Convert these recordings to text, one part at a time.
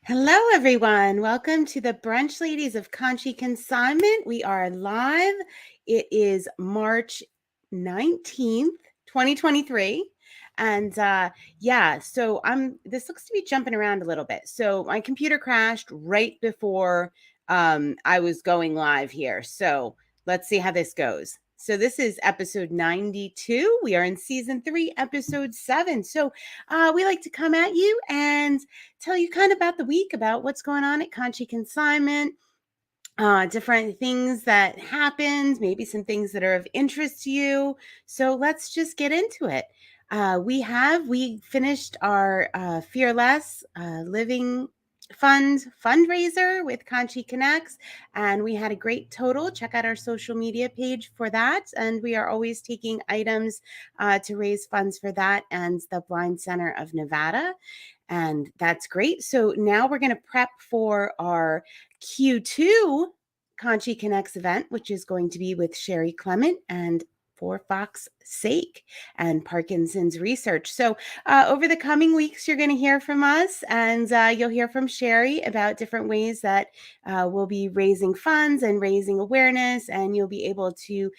Hello, everyone. Welcome to the Brunch Ladies of Conshy Consignment. We are live. It is March 19th, 2023. And so this looks to be jumping around a little bit. So my computer crashed right before I was going live here. So let's see how this goes. So this is episode 92. We are in season 3, episode 7. So we like to come at you and tell you kind of about the week, about what's going on at Conshy Consignment, different things that happened, maybe some things that are of interest to you. So let's just get into it. We finished our Fearless Living Fund fundraiser with Conshy Connects, and we had a great total. Check out our social media page for that. And we are always taking items to raise funds for that and the Blind Center of Nevada. And that's great. So now we're going to prep for our Q2 Conshy Connects event, which is going to be with Sherry Clement and For Fox's Sake and Parkinson's Research. So over the coming weeks, you're going to hear from us, and you'll hear from Sherry about different ways that we'll be raising funds and raising awareness, and you'll be able to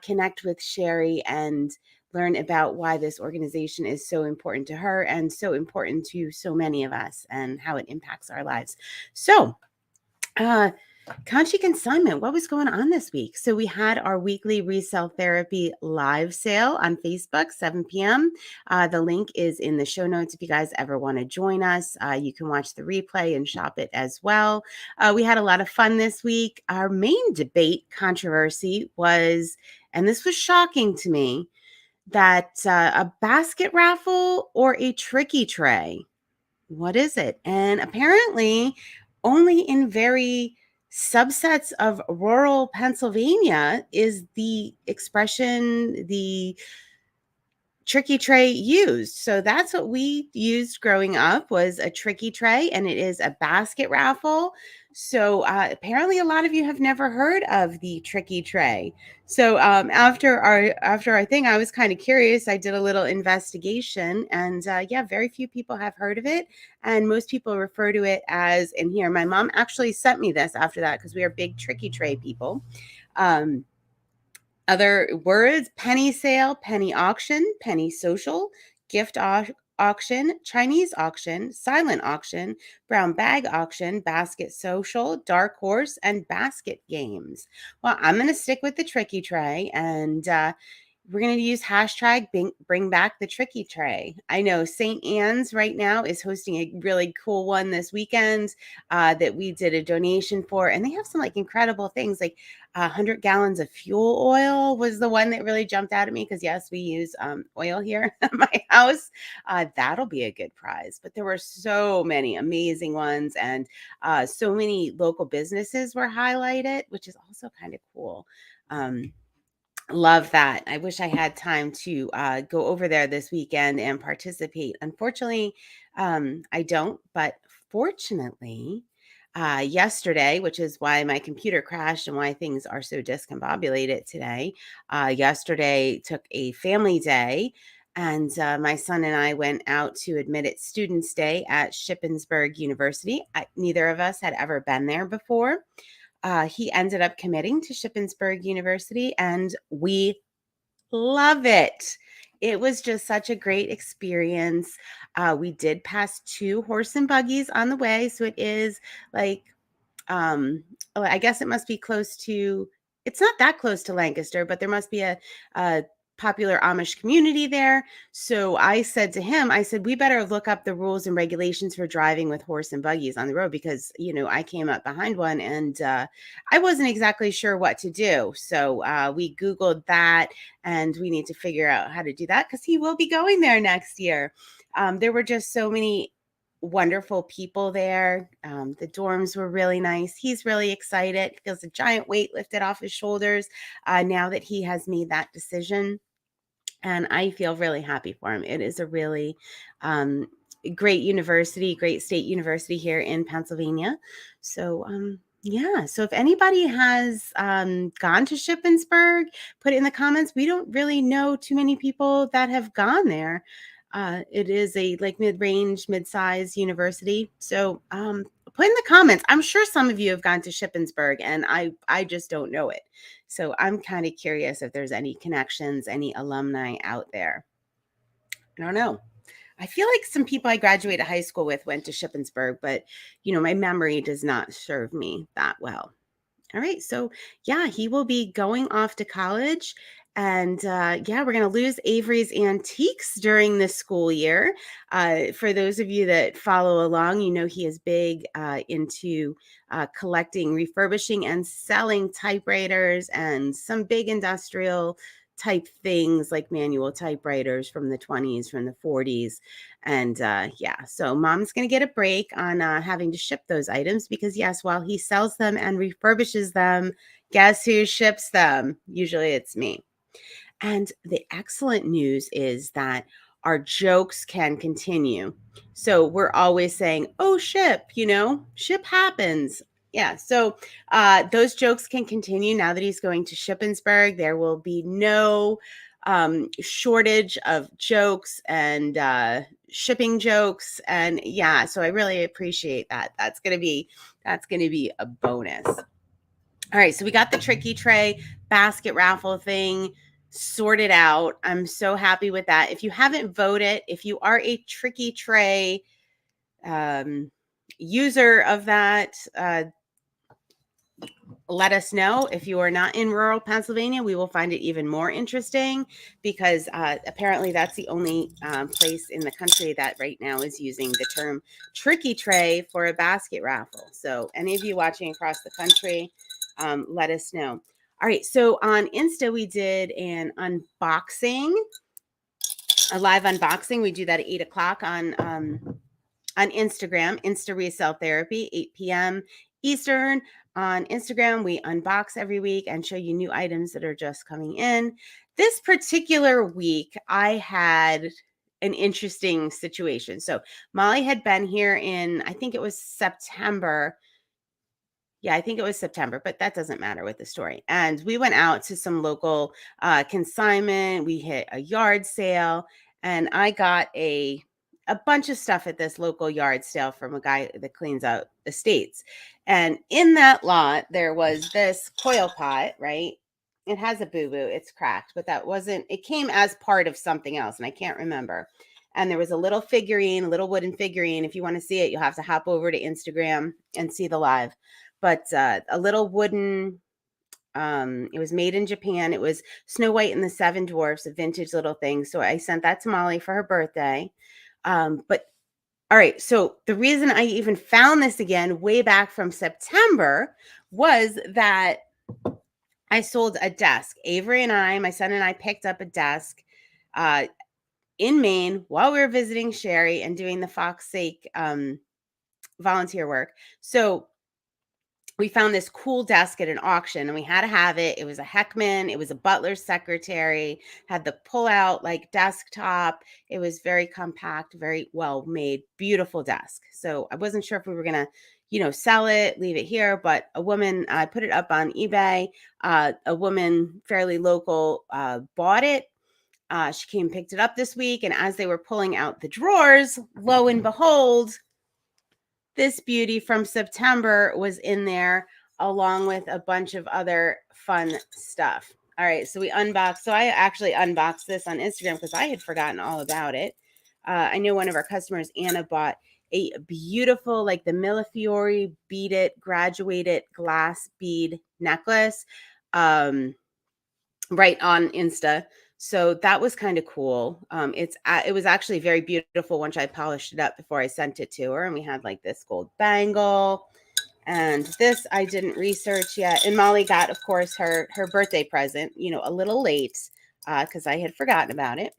connect with Sherry and learn about why this organization is so important to her and so important to so many of us and how it impacts our lives. So, Conshy Consignment, what was going on this week? So we had our weekly Resale Therapy live sale on Facebook, 7 p.m. The link is in the show notes if you guys ever want to join us. You can watch the replay and shop it as well. We had a lot of fun this week. Our main debate controversy was, and this was shocking to me, that a basket raffle or a tricky tray. What is it? And apparently, only in very subsets of rural Pennsylvania is the expression, the tricky tray used. So that's what we used growing up, was a tricky tray, and it is a basket raffle. So apparently a lot of you have never heard of the tricky tray. So after our thing, I was kind of curious. I did a little investigation, and very few people have heard of it, and most people refer to it as, and here, my mom actually sent me this after that because we are big tricky tray people. Other words: penny sale, penny auction, penny social, gift auction, Chinese auction, silent auction, brown bag auction, basket social, dark horse, and basket games. Well, I'm going to stick with the tricky tray, and we're going to use hashtag bring back the tricky tray. I know St. Anne's right now is hosting a really cool one this weekend that we did a donation for. And they have some like incredible things, like 100 gallons of fuel oil was the one that really jumped out at me, because yes, we use oil here at my house. That'll be a good prize. But there were so many amazing ones, and so many local businesses were highlighted, which is also kind of cool. Love that. I wish I had time to go over there this weekend and participate. Unfortunately, I don't, but fortunately, yesterday, which is why my computer crashed and why things are so discombobulated today, yesterday took a family day, and my son and I went out to Admitted Students Day at Shippensburg University. Neither of us had ever been there before. He ended up committing to Shippensburg University, and we love it. It was just such a great experience. We did pass 2 horse and buggies on the way, so it is like, I guess it must be close to. It's not that close to Lancaster, but there must be a popular Amish community there. So I said to him, I said, we better look up the rules and regulations for driving with horse and buggies on the road, because, I came up behind one, and I wasn't exactly sure what to do. So we Googled that, and we need to figure out how to do that, because he will be going there next year. There were just so many wonderful people there. The dorms were really nice. He's really excited. He feels a giant weight lifted off his shoulders now that he has made that decision. And I feel really happy for him. It is a really great university, great state university here in Pennsylvania. So, so if anybody has gone to Shippensburg, put it in the comments. We don't really know too many people that have gone there. It is a like mid-range, mid-size university. So put in the comments. I'm sure some of you have gone to Shippensburg, and I just don't know it. So I'm kind of curious if there's any connections, any alumni out there. I don't know. I feel like some people I graduated high school with went to Shippensburg, but my memory does not serve me that well. All right. So, yeah, he will be going off to college. And yeah, we're going to lose Avery's Antiques during the school year. For those of you that follow along, he is big into collecting, refurbishing, and selling typewriters and some big industrial type things like manual typewriters from the 20s, from the 40s. And yeah, so mom's going to get a break on having to ship those items because, yes, while he sells them and refurbishes them, guess who ships them? Usually it's me. And the excellent news is that our jokes can continue. So we're always saying, oh, ship, ship happens. Yeah. So those jokes can continue now that he's going to Shippensburg. There will be no shortage of jokes and shipping jokes. And yeah, so I really appreciate that. That's going to be a bonus. All right, so we got the tricky tray basket raffle thing sorted out. I'm so happy with that. If you haven't voted, if you are a tricky tray user of that, let us know. If you are not in rural Pennsylvania, we will find it even more interesting because apparently that's the only place in the country that right now is using the term tricky tray for a basket raffle. So any of you watching across the country, let us know. All right, so on Insta, we did an unboxing, a live unboxing. We do that at 8 o'clock on Instagram, Insta Resale Therapy, 8 p.m. Eastern. On Instagram, we unbox every week and show you new items that are just coming in. This particular week, I had an interesting situation. So Molly had been here in, I think it was September. Yeah, I think it was September, but that doesn't matter with the story. And we went out to some local consignment. We hit a yard sale, and I got a bunch of stuff at this local yard sale from a guy that cleans out estates. And in that lot, there was this coil pot, right? It has a boo-boo. It's cracked, but that wasn't, it came as part of something else, and I can't remember. And there was a little figurine, a little wooden figurine. If you want to see it, you'll have to hop over to Instagram and see the live. But a little wooden, it was made in Japan. It was Snow White and the Seven Dwarfs, a vintage little thing. So I sent that to Molly for her birthday. But all right, so the reason I even found this again way back from September was that I sold a desk. Avery and I, my son and I, picked up a desk in Maine while we were visiting Sherry and doing the Fox Sake volunteer work. So we found this cool desk at an auction and we had to have it. It was a Heckman. It was a butler's secretary, had the pull out like desktop. It was very compact, very well made, beautiful desk. So I wasn't sure if we were going to, sell it, leave it here. But a woman, I put it up on eBay. A woman fairly local bought it. She came and picked it up this week. And as they were pulling out the drawers, lo and behold, this beauty from September was in there along with a bunch of other fun stuff. All right, so we unboxed. So I actually unboxed this on Instagram because I had forgotten all about it. I know one of our customers, Anna, bought a beautiful, like the Millefiori beaded, graduated glass bead necklace right on Insta. So that was kind of cool. It was actually very beautiful once I polished it up before I sent it to her. And we had like this gold bangle. And this I didn't research yet. And Molly got, of course, her birthday present, a little late because I had forgotten about it.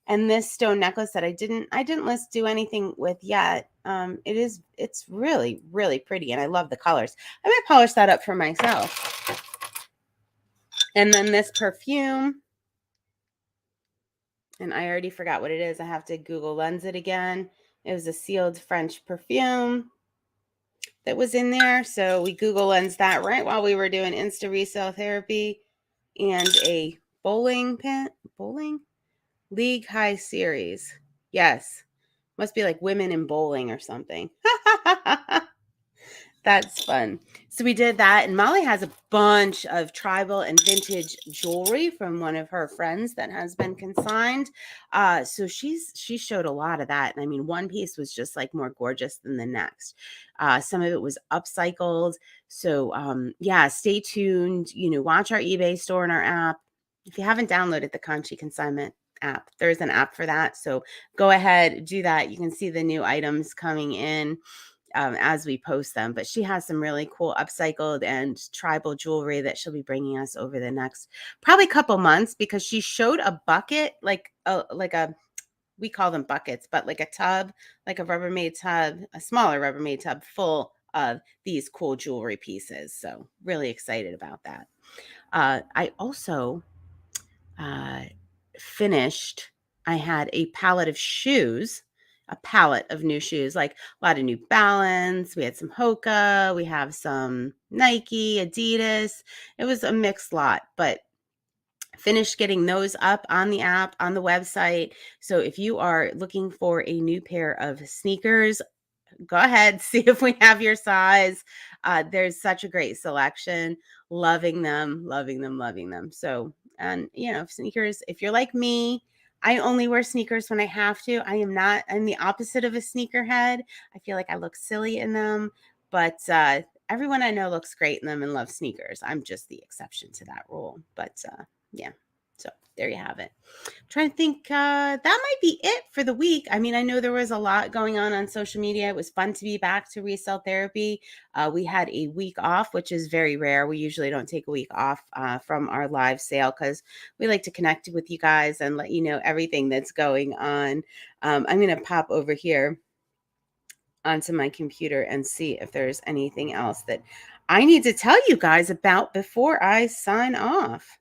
And this stone necklace that I didn't let's do anything with yet. It's really, really pretty. And I love the colors. I might polish that up for myself. And then this perfume, and I already forgot what it is. I have to Google Lens it again. It was a sealed French perfume that was in there. So we Google Lens that right while we were doing Insta Resale Therapy, and a bowling pin. Bowling? League High Series. Yes. Must be like women in bowling or something. That's fun. So we did that, and Molly has a bunch of tribal and vintage jewelry from one of her friends that has been consigned. So she showed a lot of that, and I mean, one piece was just like more gorgeous than the next. Some of it was upcycled. So yeah, stay tuned. You know, watch our eBay store and our app. If you haven't downloaded the Conshy Consignment app, there's an app for that. So go ahead, do that. You can see the new items coming in as we post them. But she has some really cool upcycled and tribal jewelry that she'll be bringing us over the next probably couple months, because she showed a bucket, like a we call them buckets, but like a tub, like a Rubbermaid tub, a smaller Rubbermaid tub full of these cool jewelry pieces. So really excited about that. I also uh, finished, I had a pallet of shoes, a pallet of new shoes, like a lot of New Balance. We had some Hoka, we have some Nike, Adidas. It was a mixed lot, but finished getting those up on the app, on the website. So if you are looking for a new pair of sneakers, go ahead, see if we have your size. There's such a great selection. Loving them, loving them, loving them. So, and you know, sneakers, if you're like me, I only wear sneakers when I have to. I'm the opposite of a sneakerhead. I feel like I look silly in them, but everyone I know looks great in them and loves sneakers. I'm just the exception to that rule. But yeah, so there you have it. Trying to think, that might be it for the week. I mean, I know there was a lot going on social media. It was fun to be back to Resale Therapy. We had a week off, which is very rare. We usually don't take a week off from our live sale because we like to connect with you guys and let you know everything that's going on. I'm going to pop over here onto my computer and see if there's anything else that I need to tell you guys about before I sign off.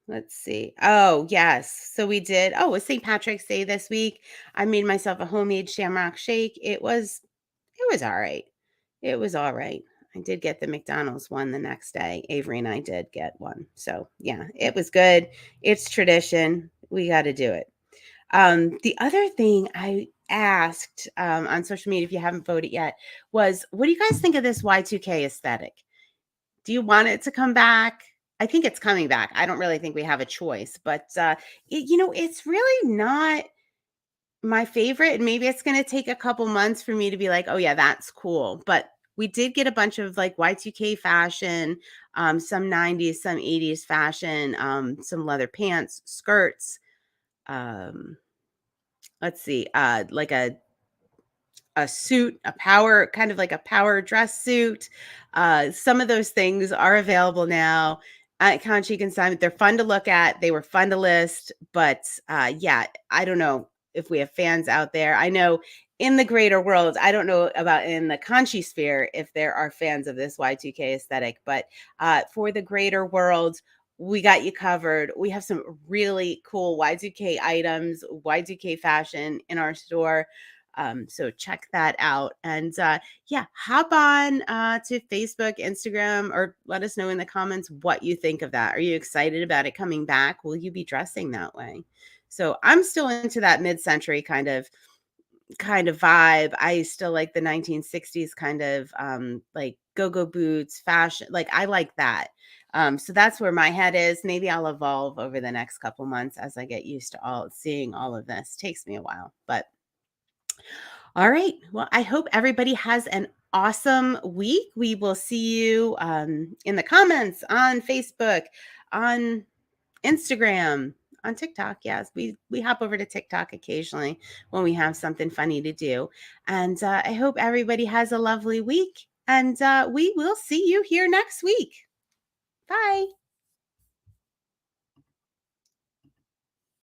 Let's see. Oh, yes. So we did. Oh, it was St. Patrick's Day this week. I made myself a homemade shamrock shake. It was all right. It was all right. I did get the McDonald's one the next day. Avery and I did get one. So, yeah, it was good. It's tradition. We got to do it. The other thing I asked on social media, if you haven't voted yet, was what do you guys think of this Y2K aesthetic? Do you want it to come back? I think it's coming back. I don't really think we have a choice, but it's really not my favorite. And maybe it's going to take a couple months for me to be like, oh yeah, that's cool. But we did get a bunch of like Y2K fashion, some 90s, some 80s fashion, some leather pants, skirts. Um, let's see, like a suit, a power, kind of like a power dress suit. Some of those things are available now at Conshy Consignment. They're fun to look at. They were fun to list, but yeah, I don't know if we have fans out there. I know in the greater world, I don't know about in the Conshy sphere if there are fans of this Y2K aesthetic, but for the greater world, we got you covered. We have some really cool Y2K items, Y2K fashion in our store. So check that out. And yeah, hop on to Facebook, Instagram, or let us know in the comments what you think of that. Are you excited about it coming back? Will you be dressing that way? So I'm still into that mid-century kind of vibe. I still like the 1960s kind of like go-go boots, fashion. Like I like that. So that's where my head is. Maybe I'll evolve over the next couple months as I get used to seeing all of this. Takes me a while, but all right. Well, I hope everybody has an awesome week. We will see you in the comments on Facebook, on Instagram, on TikTok. Yes, we hop over to TikTok occasionally when we have something funny to do. And I hope everybody has a lovely week. And we will see you here next week. Bye.